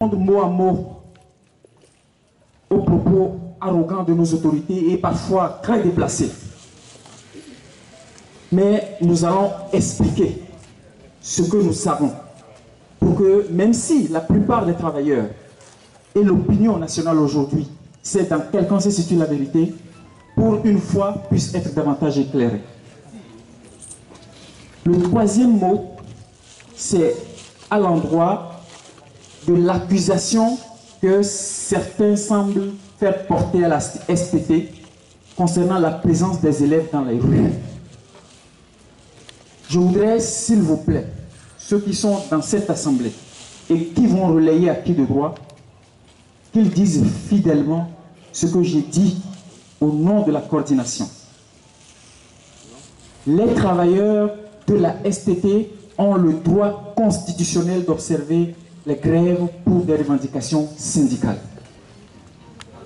Mot à mot aux propos arrogants de nos autorités et parfois très déplacés. Mais nous allons expliquer ce que nous savons pour que, même si la plupart des travailleurs et l'opinion nationale aujourd'hui sait dans quel camp se situe la vérité, pour une fois puisse être davantage éclairée. Le troisième mot, c'est à l'endroit de l'accusation que certains semblent faire porter à la STT concernant la présence des élèves dans les rues. Je voudrais, s'il vous plaît, ceux qui sont dans cette assemblée et qui vont relayer à qui de droit, qu'ils disent fidèlement ce que j'ai dit au nom de la coordination. Les travailleurs de la STT ont le droit constitutionnel d'observer les grèves pour des revendications syndicales.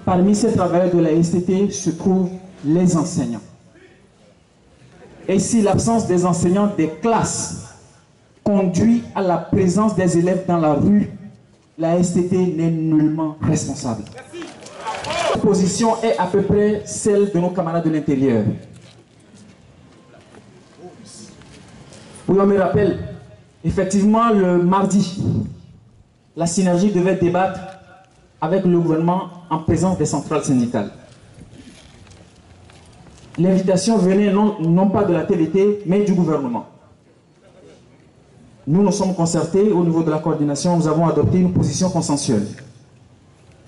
Parmi ces travailleurs de la STT se trouvent les enseignants. Et si l'absence des enseignants des classes conduit à la présence des élèves dans la rue, la STT n'est nullement responsable. La position est à peu près celle de nos camarades de l'intérieur. Oui, on me rappelle, effectivement, le mardi, la synergie devait débattre avec le gouvernement en présence des centrales syndicales. L'invitation venait non pas de la TVT, mais du gouvernement. Nous nous sommes concertés au niveau de la coordination, nous avons adopté une position consensuelle.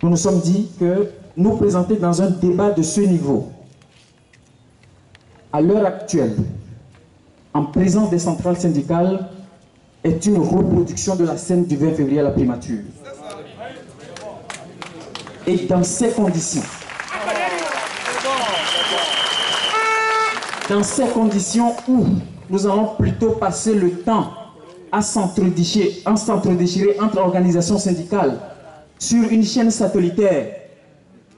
Nous nous sommes dit que nous présenter dans un débat de ce niveau, à l'heure actuelle, en présence des centrales syndicales, est une reproduction de la scène du 20 février à la primature. Et dans ces conditions, où nous allons plutôt passer le temps à s'entre-déchirer entre organisations syndicales sur une chaîne satellitaire,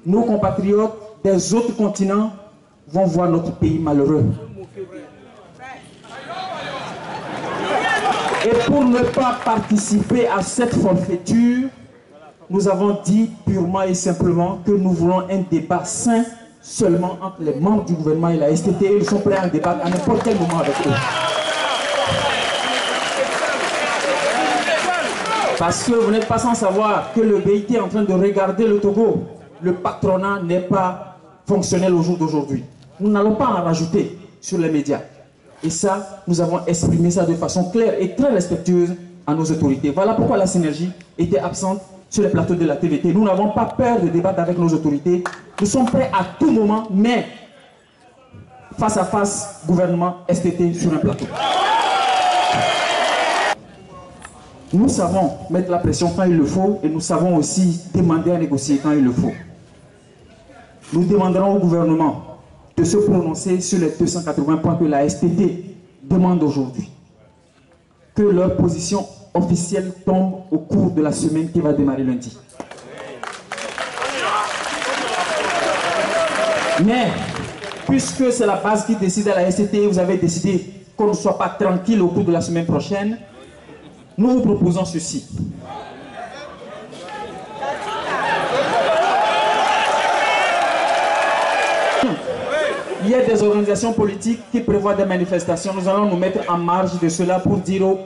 nos compatriotes des autres continents vont voir notre pays malheureux. Et pour ne pas participer à cette forfaiture, nous avons dit purement et simplement que nous voulons un débat sain seulement entre les membres du gouvernement et la STT. Ils sont prêts à en débattre à n'importe quel moment avec eux. Parce que vous n'êtes pas sans savoir que le BIT est en train de regarder le Togo. Le patronat n'est pas fonctionnel au jour d'aujourd'hui. Nous n'allons pas en rajouter sur les médias. Et ça, nous avons exprimé ça de façon claire et très respectueuse à nos autorités. Voilà pourquoi la synergie était absente sur les plateaux de la TVT. Nous n'avons pas peur de débattre avec nos autorités. Nous sommes prêts à tout moment, mais face à face, gouvernement, STT sur un plateau. Nous savons mettre la pression quand il le faut et nous savons aussi demander à négocier quand il le faut. Nous demanderons au gouvernement de se prononcer sur les 280 points que la STT demande aujourd'hui. Que leur position officielle tombe au cours de la semaine qui va démarrer lundi. Mais, puisque c'est la base qui décide à la STT, vous avez décidé qu'on ne soit pas tranquille au cours de la semaine prochaine, nous vous proposons ceci. Il y a des organisations politiques qui prévoient des manifestations. Nous allons nous mettre en marge de cela pour dire aux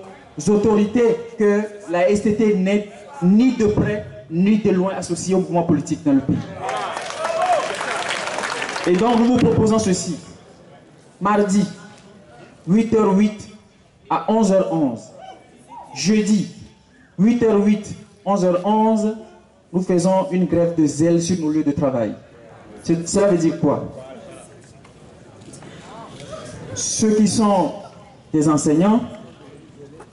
autorités que la STT n'est ni de près ni de loin associée au mouvement politique dans le pays. Et donc nous vous proposons ceci. Mardi, 8h08 à 11h11. Jeudi, 8h08, 11h11, nous faisons une grève de zèle sur nos lieux de travail. Cela veut dire quoi? Ceux qui sont des enseignants,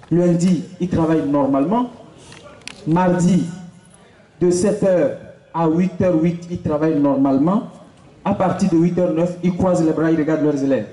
lundi, ils travaillent normalement. Mardi, de 7h à 8h08, ils travaillent normalement. À partir de 8h09, ils croisent les bras, ils regardent leurs élèves.